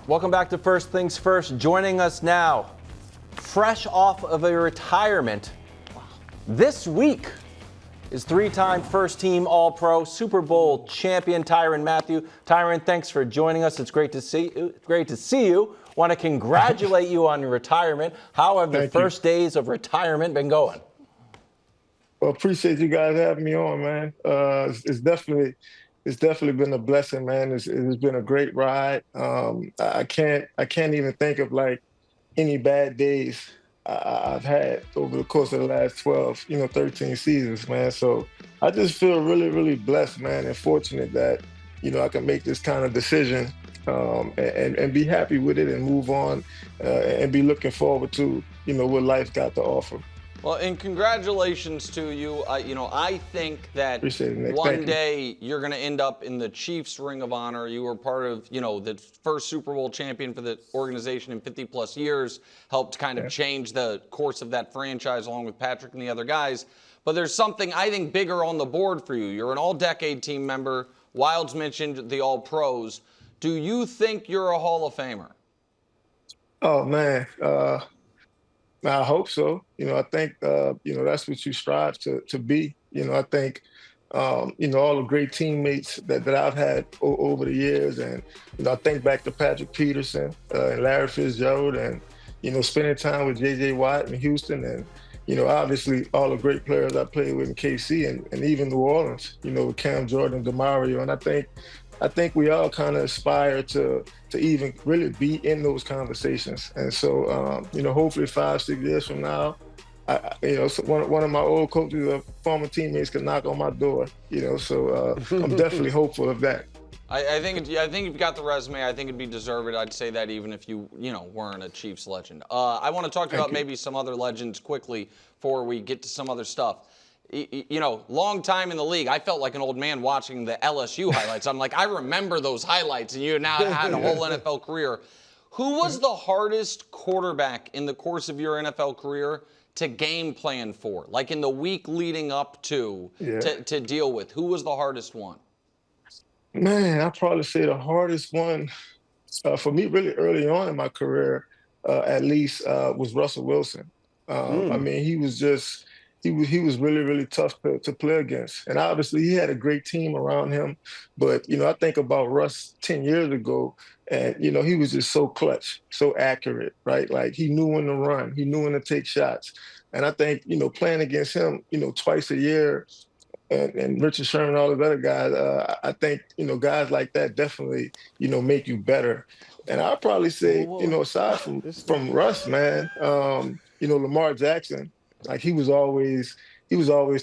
Welcome back to First Things First. Joining us now, fresh off of a retirement, this week is three-time first-team All-Pro, Super Bowl champion Tyrann Mathieu. Tyrann, thanks for joining us. It's great to see you. Want to congratulate you on your retirement. How have the first days of retirement been going? Well, appreciate you guys having me on, man. It's definitely been a blessing, man. It's been a great ride. I can't even think of like any bad days I've had over the course of the last 12, 13 seasons, man. So I just feel really, really blessed, man, and fortunate that, I can make this kind of decision and be happy with it and move on and be looking forward to, what life got to offer. Well, and congratulations to you. I think that one day you're going to end up in the Chiefs Ring of Honor. You were part of, the first Super Bowl champion for the organization in 50-plus years, helped kind of change the course of that franchise along with Patrick and the other guys. But there's something, I think, bigger on the board for you. You're an all-decade team member. Wildes mentioned the All-Pros. Do you think you're a Hall of Famer? Oh, man. I hope so. I think, that's what you strive to be. I think, all the great teammates that I've had over the years. And, I think back to Patrick Peterson and Larry Fitzgerald and, spending time with J.J. Watt in Houston and, obviously all the great players I played with in KC and even New Orleans, with Cam Jordan and DeMario. And I think we all kind of aspire to even really be in those conversations. And so, hopefully 5-6 years from now, one of my old coaches or former teammates can knock on my door, so I'm definitely hopeful of that. I think you've got the resume. I think it'd be deserved. I'd say that even if you weren't a Chiefs legend. I want to talk about maybe some other legends quickly before we get to some other stuff. Long time in the league. I felt like an old man watching the LSU highlights. I'm like, I remember those highlights, and you now had a whole NFL career. Who was the hardest quarterback in the course of your NFL career to game plan for? Like in the week leading up to deal with? Who was the hardest one? Man, I'd probably say the hardest one for me really early on in my career, at least, was Russell Wilson. I mean, he was really, really tough to play against. And obviously he had a great team around him. But, I think about Russ 10 years ago and, he was just so clutch, so accurate, right? Like he knew when to run, he knew when to take shots. And I think, playing against him, twice a year and Richard Sherman, all those other guys, I think, guys like that definitely, make you better. And I'd probably say, aside from Russ, man, Lamar Jackson, like he was always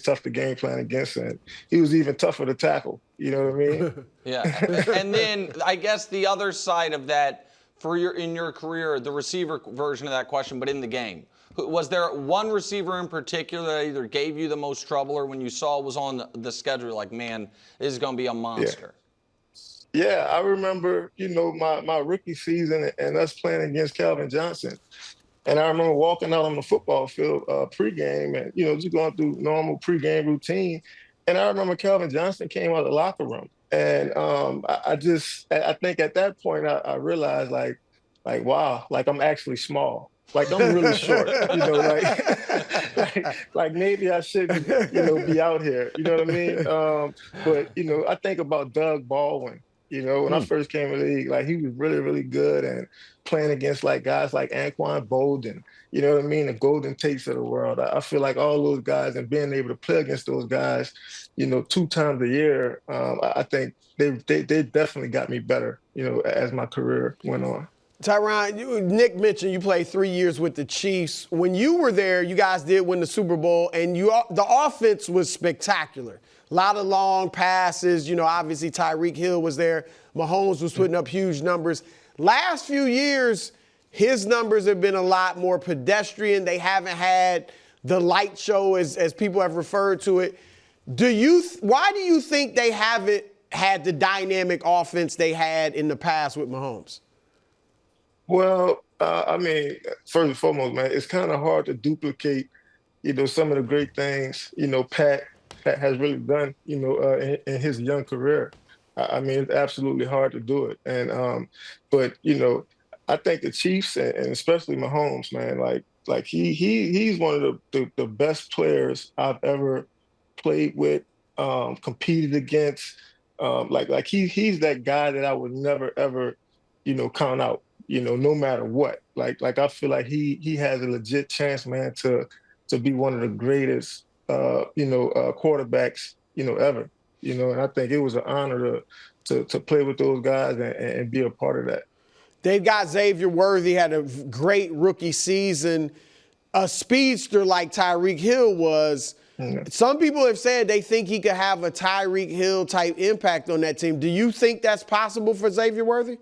tough to game plan against, and he was even tougher to tackle. You know what I mean? Yeah. And then I guess the other side of that in your career, the receiver version of that question, but in the game, was there one receiver in particular that either gave you the most trouble or when you saw was on the schedule, like, man, this is going to be a monster? Yeah, I remember, my rookie season and us playing against Calvin Johnson. And I remember walking out on the football field pregame and, just going through normal pregame routine. And I remember Calvin Johnson came out of the locker room. And I think at that point I realized like, wow, like I'm actually small. Like I'm really short, like maybe I shouldn't, be out here. You know what I mean? But, I think about Doug Baldwin. When I first came in the league, like he was really, really good and playing against like guys like Anquan Bolden, you know what I mean? The Golden Tates of the world. I feel like all those guys and being able to play against those guys, 2 times a year, I think they definitely got me better, as my career went on. Tyrann, Nick mentioned you played 3 years with the Chiefs. When you were there, you guys did win the Super Bowl, and the offense was spectacular. A lot of long passes. Obviously Tyreek Hill was there. Mahomes was putting up huge numbers. Last few years, his numbers have been a lot more pedestrian. They haven't had the light show, as people have referred to it. Why do you think they haven't had the dynamic offense they had in the past with Mahomes? Well, I mean, first and foremost, man, it's kind of hard to duplicate, some of the great things, Pat has really done, in his young career. I mean, it's absolutely hard to do it. And but I think the Chiefs and especially Mahomes, man, like he's one of the best players I've ever played with, competed against. Like he's that guy that I would never ever, count out. No matter what. Like I feel like he has a legit chance, man, to be one of the greatest, quarterbacks, ever. And I think it was an honor to play with those guys and be a part of that. They've got Xavier Worthy, had a great rookie season. A speedster like Tyreek Hill was. Some people have said they think he could have a Tyreek Hill type impact on that team. Do you think that's possible for Xavier Worthy?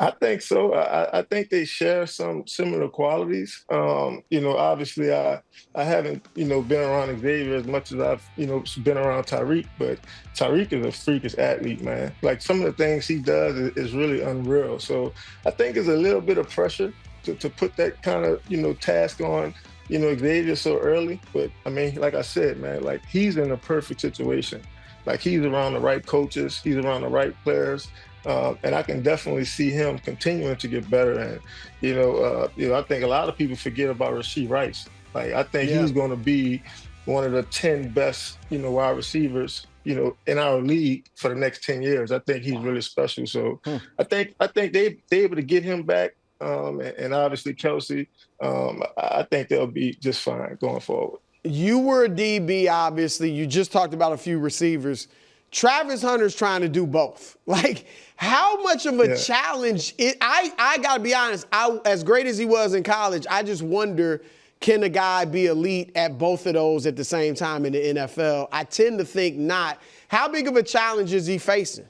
I think so. I think they share some similar qualities. Obviously I haven't, been around Xavier as much as I've, been around Tyreek, but Tyreek is a freakish athlete, man. Like some of the things he does is really unreal. So I think there's a little bit of pressure to put that kind of, task on, Xavier so early. But I mean, like I said, man, like he's in a perfect situation. Like he's around the right coaches, he's around the right players. And I can definitely see him continuing to get better. And, I think a lot of people forget about Rashee Rice. Like, I think he's going to be one of the 10 best, wide receivers, in our league for the next 10 years. I think he's really special. So I think they able to get him back. And obviously Kelsey, I think they'll be just fine going forward. You were a DB, obviously. You just talked about a few receivers. Travis Hunter's trying to do both. Like, how much of a challenge? I got to be honest, as great as he was in college, I just wonder, can a guy be elite at both of those at the same time in the NFL? I tend to think not. How big of a challenge is he facing?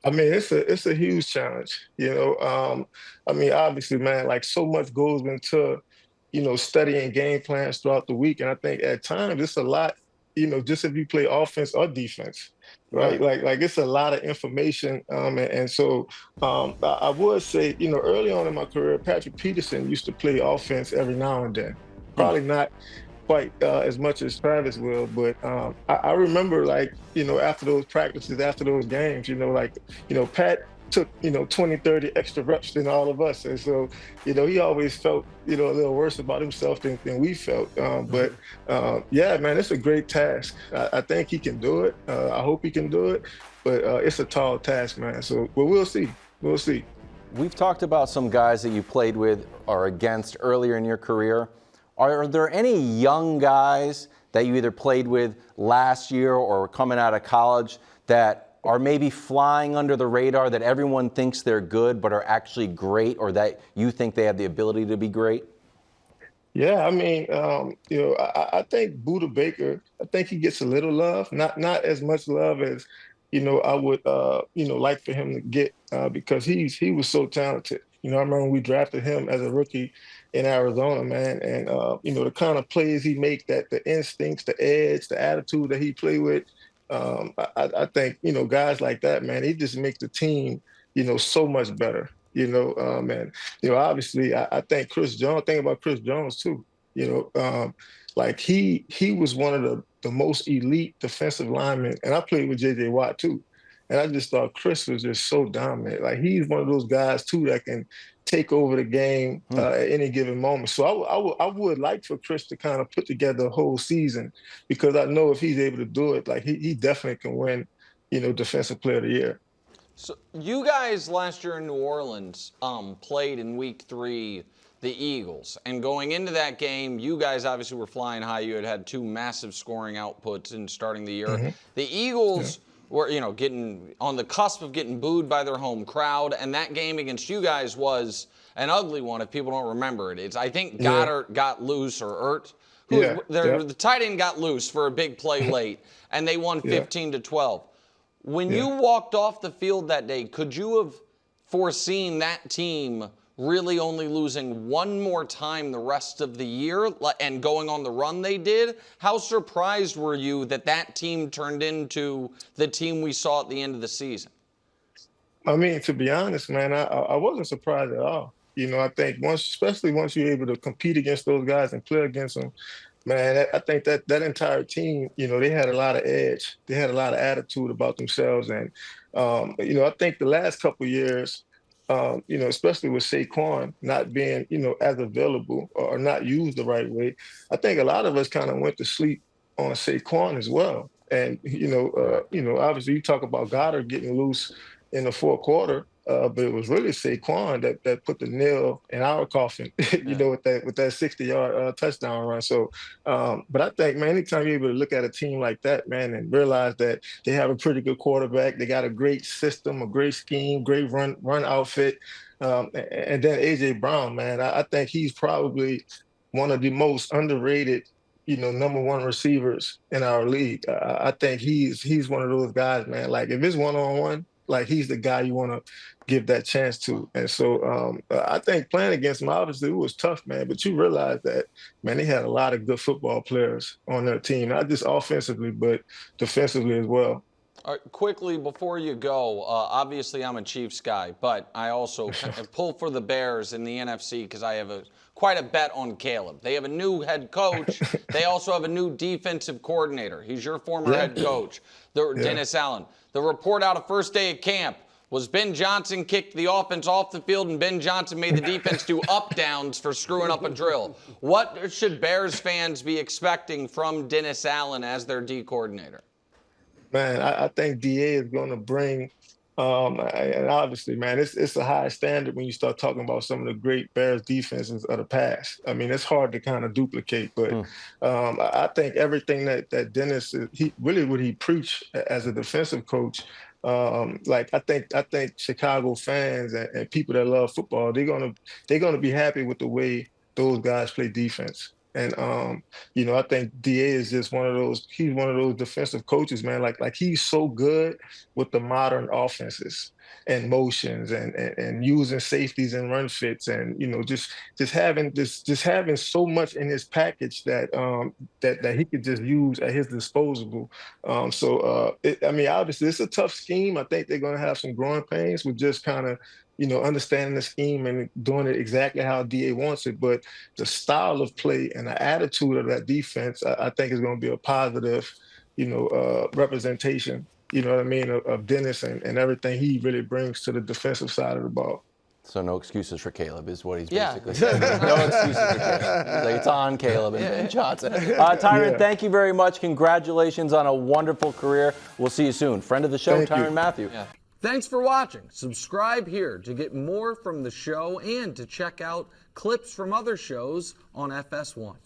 I mean, it's a huge challenge. I mean, obviously, man, like so much goes into, studying game plans throughout the week. And I think at times it's a lot, just if you play offense or defense, right? Like it's a lot of information. And so I would say, early on in my career, Patrick Peterson used to play offense every now and then. Probably not quite as much as Travis will, but I remember after those practices, after those games, Pat took, 20, 30 extra reps than all of us. And so, he always felt, a little worse about himself than we felt. But yeah, man, it's a great task. I think he can do it. I hope he can do it, but it's a tall task, man. So, but we'll see. We'll see. We've talked about some guys that you played with or against earlier in your career. Are there any young guys that you either played with last year or coming out of college that are maybe flying under the radar, that everyone thinks they're good but are actually great, or that you think they have the ability to be great? Yeah, I mean, I think Buda Baker, I think he gets a little love, not as much love as, I would, like for him to get because he was so talented. I remember when we drafted him as a rookie in Arizona, man, and, the kind of plays he make, that the instincts, the edge, the attitude that he play with, I think, guys like that, man, he just makes the team, so much better, and, obviously I think think about Chris Jones too, like he was one of the most elite defensive linemen, and I played with J.J. Watt too. And I just thought Chris was just so dominant. Like he's one of those guys too that can take over the game at any given moment. So I would like for Chris to kind of put together a whole season, because I know if he's able to do it, like he definitely can win, Defensive Player of the Year. So you guys last year in New Orleans played in Week 3 the Eagles, and going into that game, you guys obviously were flying high. You had 2 massive scoring outputs in starting the year. Mm-hmm. The Eagles were, getting on the cusp of getting booed by their home crowd, and that game against you guys was an ugly one if people don't remember it. I think Goddard got loose, or Ert. The tight end got loose for a big play late, and they won 15-12. When you walked off the field that day, could you have foreseen that team really only losing one more time the rest of the year and going on the run they did? How surprised were you that team turned into the team we saw at the end of the season? I mean, to be honest, man, I wasn't surprised at all. I think especially once you're able to compete against those guys and play against them, Man, I think that entire team, they had a lot of edge. They had a lot of attitude about themselves. And, I think the last couple of years, especially with Saquon not being, as available or not used the right way, I think a lot of us kind of went to sleep on Saquon as well. And, obviously you talk about Goddard getting loose in the fourth quarter. But it was really Saquon that put the nail in our coffin, with that 60-yard touchdown run. So, but I think, man, anytime you're able to look at a team like that, man, and realize that they have a pretty good quarterback, they got a great system, a great scheme, great run outfit, and then AJ Brown, man, I think he's probably one of the most underrated, number one receivers in our league. I think he's one of those guys, man. Like if it's one-on-one, like he's the guy you want to give that chance to. And so I think playing against him, obviously it was tough, man, but you realize that, man, they had a lot of good football players on their team, not just offensively, but defensively as well. All right, quickly before you go, obviously I'm a Chiefs guy, but I also pull for the Bears in the NFC because I have quite a bet on Caleb. They have a new head coach. They also have a new defensive coordinator. He's your former head coach, Dennis Allen. The report out of first day of camp was Ben Johnson kicked the offense off the field and Ben Johnson made the defense do up downs for screwing up a drill. What should Bears fans be expecting from Dennis Allen as their D coordinator? Man, I think DA is going to bring, and obviously, man, it's a high standard when you start talking about some of the great Bears defenses of the past. I mean, it's hard to kind of duplicate, but I think everything that Dennis, what he preached as a defensive coach, I think Chicago fans and people that love football, they're gonna be happy with the way those guys play defense. And I think DA is just he's one of those defensive coaches, man. Like he's so good with the modern offenses and motions and using safeties and run fits and just having so much in his package that he could just use at his disposal. Obviously it's a tough scheme. I think they're gonna have some growing pains with just kind of understanding the scheme and doing it exactly how DA wants it. But the style of play and the attitude of that defense, I think is going to be a positive, representation, of Dennis and everything he really brings to the defensive side of the ball. So no excuses for Caleb is what he's basically saying. No excuses for Caleb. He's like, it's on Caleb and Ben Johnson. Tyrann, thank you very much. Congratulations on a wonderful career. We'll see you soon. Friend of the show, Tyrann Mathieu. Yeah. Thanks for watching. Subscribe here to get more from the show and to check out clips from other shows on FS1.